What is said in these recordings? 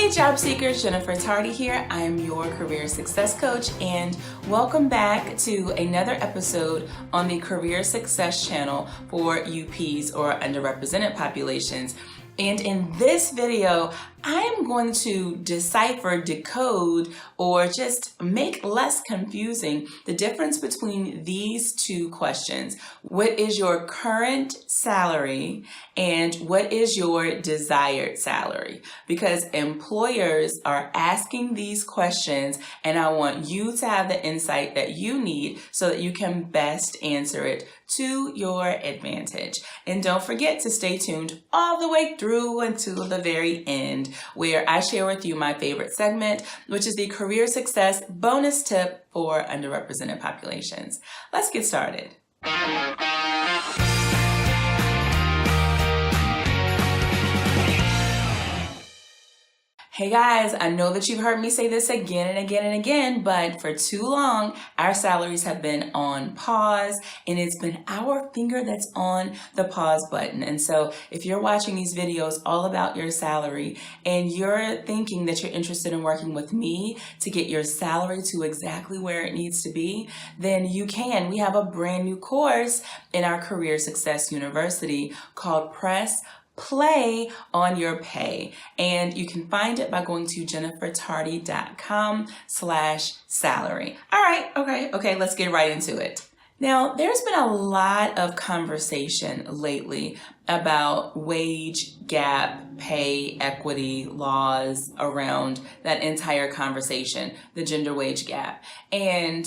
Hey job seekers, Jennifer Tardy here. I am your career success coach and welcome back to another episode on the Career Success channel for UPs or underrepresented populations. And in this video, I am going to decipher, decode, or just make less confusing the difference between these two questions. What is your current salary and what is your desired salary? Because employers are asking these questions and I want you to have the insight that you need so that you can best answer it to your advantage. And don't forget to stay tuned all the way through until the very end, where I share with you my favorite segment, which is the career success bonus tip for underrepresented populations. Let's get started. Hey guys, I know that you've heard me say this again and again and again, but for too long, our salaries have been on pause and it's been our finger that's on the pause button. And so if you're watching these videos all about your salary and you're thinking that you're interested in working with me to get your salary to exactly where it needs to be, then you can. We have a brand new course in our Career Success University called Press Play on Your Pay, and you can find it by going to jennifertardy.com/salary. All right, okay, let's get right into it. Now, there's been a lot of conversation lately about wage gap, pay equity laws around that entire conversation, the gender wage gap. And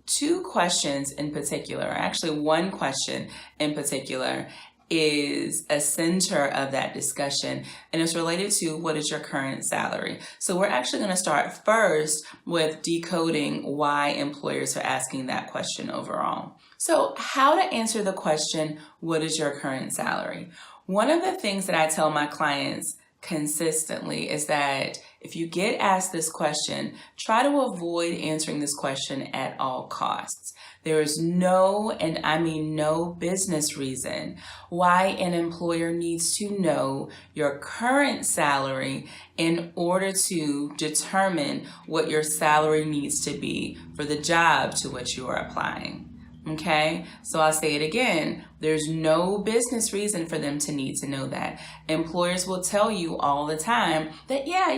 two questions in particular, actually one question in particular, is a center of that discussion, and it's related to what is your current salary. So we're actually going to start first with decoding why employers are asking that question overall. So how to answer the question, what is your current salary? One of the things that I tell my clients consistently is that if you get asked this question, try to avoid answering this question at all costs. There is no, and I mean no, business reason why an employer needs to know your current salary in order to determine what your salary needs to be for the job to which you are applying. Okay, so I'll say it again. There's no business reason for them to need to know that. Employers will tell you all the time that, yeah,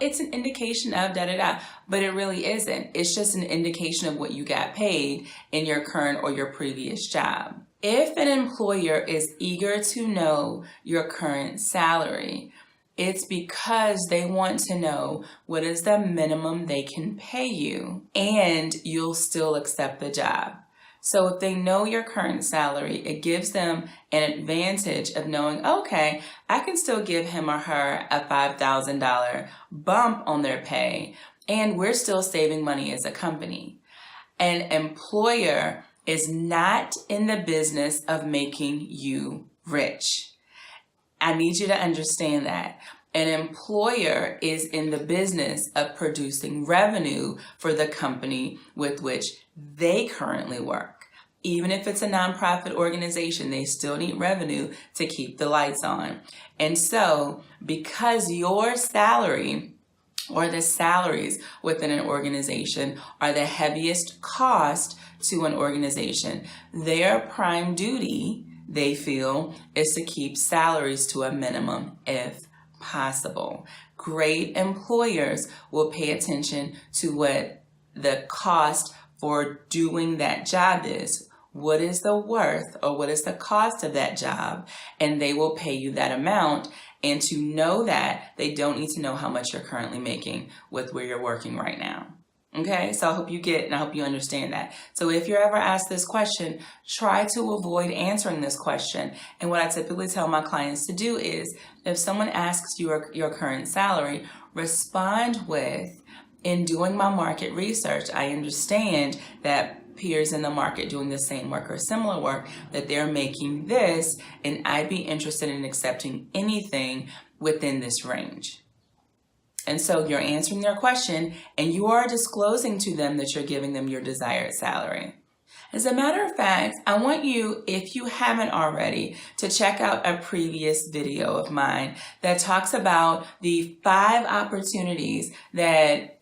it's an indication of da-da-da, but it really isn't. It's just an indication of what you got paid in your current or your previous job. If an employer is eager to know your current salary, it's because they want to know what is the minimum they can pay you and you'll still accept the job. So if they know your current salary, it gives them an advantage of knowing, okay, I can still give him or her a $5,000 bump on their pay, and we're still saving money as a company. An employer is not in the business of making you rich. I need you to understand that. An employer is in the business of producing revenue for the company with which they currently work. Even if it's a nonprofit organization, they still need revenue to keep the lights on. And so, because your salary or the salaries within an organization are the heaviest cost to an organization, their prime duty, they feel, is to keep salaries to a minimum if possible. Great employers will pay attention to what the cost for doing that job is. What is the worth or what is the cost of that job? And they will pay you that amount. And to know that, they don't need to know how much you're currently making with where you're working right now. Okay, so I hope you get and I hope you understand that. So if you're ever asked this question, try to avoid answering this question. And what I typically tell my clients to do is, if someone asks you your current salary, respond with, in doing my market research, I understand that peers in the market doing the same work or similar work, that they're making this, and I'd be interested in accepting anything within this range. And so you're answering their question and you are disclosing to them that you're giving them your desired salary. As a matter of fact, I want you, if you haven't already, to check out a previous video of mine that talks about the 5 opportunities that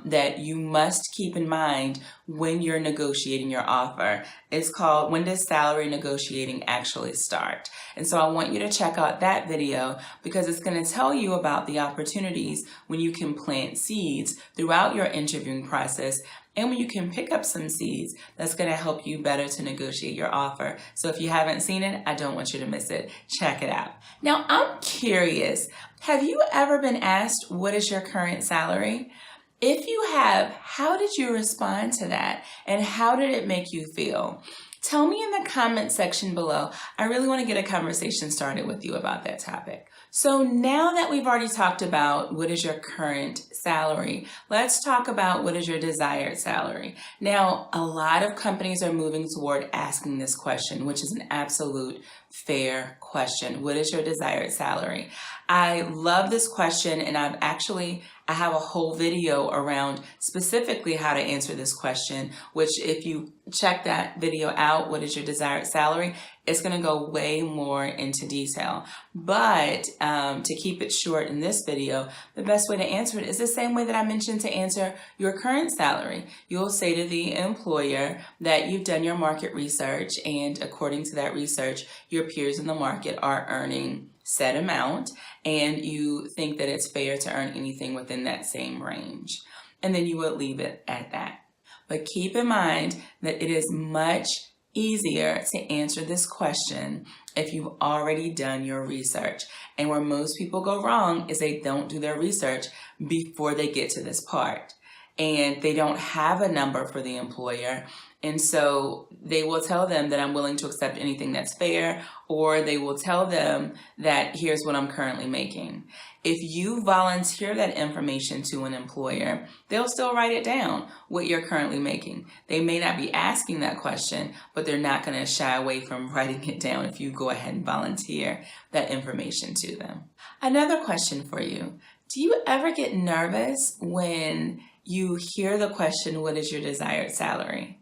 that you must keep in mind when you're negotiating your offer. It's called When Does Salary Negotiating Actually Start? And so I want you to check out that video because it's going to tell you about the opportunities when you can plant seeds throughout your interviewing process and when you can pick up some seeds that's going to help you better to negotiate your offer. So if you haven't seen it, I don't want you to miss it. Check it out. Now, I'm curious, have you ever been asked, what is your current salary? If you have, how did you respond to that? And how did it make you feel? Tell me in the comment section below. I really want to get a conversation started with you about that topic. So now that we've already talked about what is your current salary, let's talk about what is your desired salary. Now, a lot of companies are moving toward asking this question, which is an absolute fair question. What is your desired salary? I love this question, and I have a whole video around specifically how to answer this question, which if you check that video out, what is your desired salary, it's going to go way more into detail. But to keep it short in this video, the best way to answer it is the same way that I mentioned to answer your current salary. You'll say to the employer that you've done your market research, and according to that research, your peers in the market are earning set amount, and you think that it's fair to earn anything within that same range. And then you would leave it at that. But keep in mind that it is much easier to answer this question if you've already done your research. And where most people go wrong is they don't do their research before they get to this part. And they don't have a number for the employer. And so they will tell them that I'm willing to accept anything that's fair, or they will tell them that here's what I'm currently making. If you volunteer that information to an employer, they'll still write it down, what you're currently making. They may not be asking that question, but they're not going to shy away from writing it down if you go ahead and volunteer that information to them. Another question for you. Do you ever get nervous when you hear the question, what is your desired salary?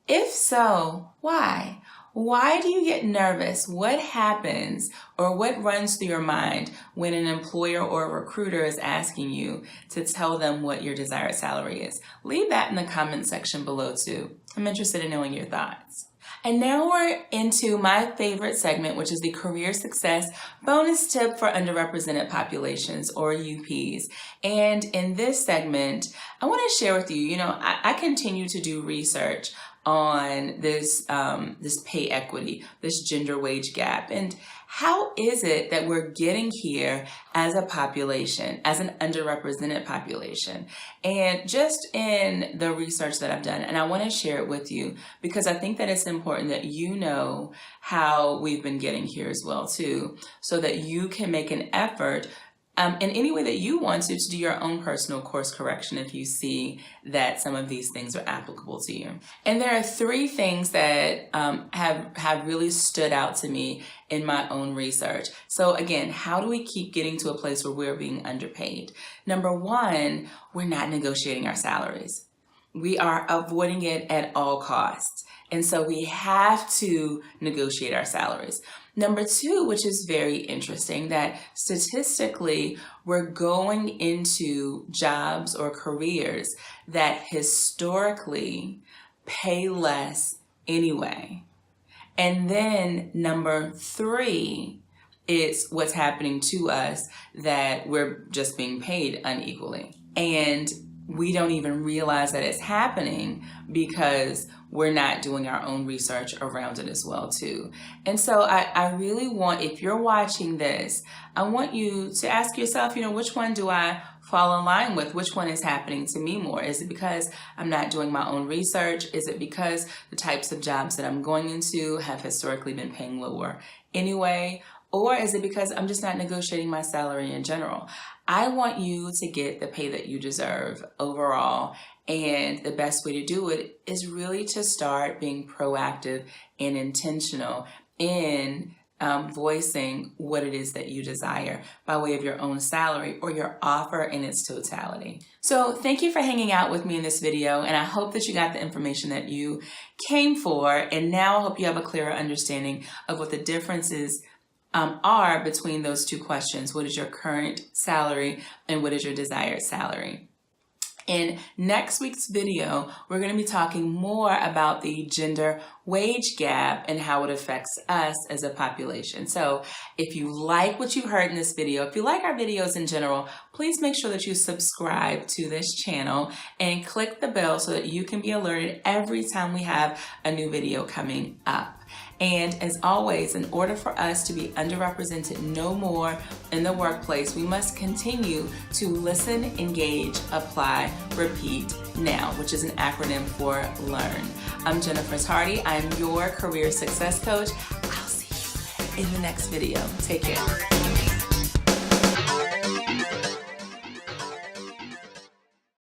If so, why? Why do you get nervous? What happens or what runs through your mind when an employer or a recruiter is asking you to tell them what your desired salary is? Leave that in the comment section below too. I'm interested in knowing your thoughts. And now we're into my favorite segment, which is the Career Success Bonus Tip for Underrepresented Populations, or UPs. And in this segment, I want to share with you, I continue to do research on this pay equity, this gender wage gap, and how is it that we're getting here as a population, as an underrepresented population? And just in the research that I've done, and I want to share it with you because I think that it's important that you know how we've been getting here as well too, so that you can make an effort in any way that you want to do your own personal course correction if you see that some of these things are applicable to you. And there are 3 things that have really stood out to me in my own research. So again, how do we keep getting to a place where we're being underpaid? Number 1, we're not negotiating our salaries. We are avoiding it at all costs. And so we have to negotiate our salaries. Number 2, which is very interesting, that statistically we're going into jobs or careers that historically pay less anyway. And then number 3 is what's happening to us, that we're just being paid unequally. And we don't even realize that it's happening because we're not doing our own research around it as well too. And so I really want, if you're watching this, I want you to ask yourself, which one do I fall in line with? Which one is happening to me more? Is it because I'm not doing my own research? Is it because the types of jobs that I'm going into have historically been paying lower anyway? Or is it because I'm just not negotiating my salary in general? I want you to get the pay that you deserve overall. And the best way to do it is really to start being proactive and intentional in voicing what it is that you desire by way of your own salary or your offer in its totality. So thank you for hanging out with me in this video, and I hope that you got the information that you came for, and now I hope you have a clearer understanding of what the differences are between those two questions. What is your current salary and what is your desired salary? In next week's video, we're going to be talking more about the gender wage gap and how it affects us as a population. So if you like what you've heard in this video, if you like our videos in general, please make sure that you subscribe to this channel and click the bell so that you can be alerted every time we have a new video coming up. And as always, in order for us to be underrepresented no more in the workplace, we must continue to listen, engage, apply, repeat, now, which is an acronym for LEARN. I'm Jennifer Hardy. I'm your career success coach. I'll see you in the next video. Take care.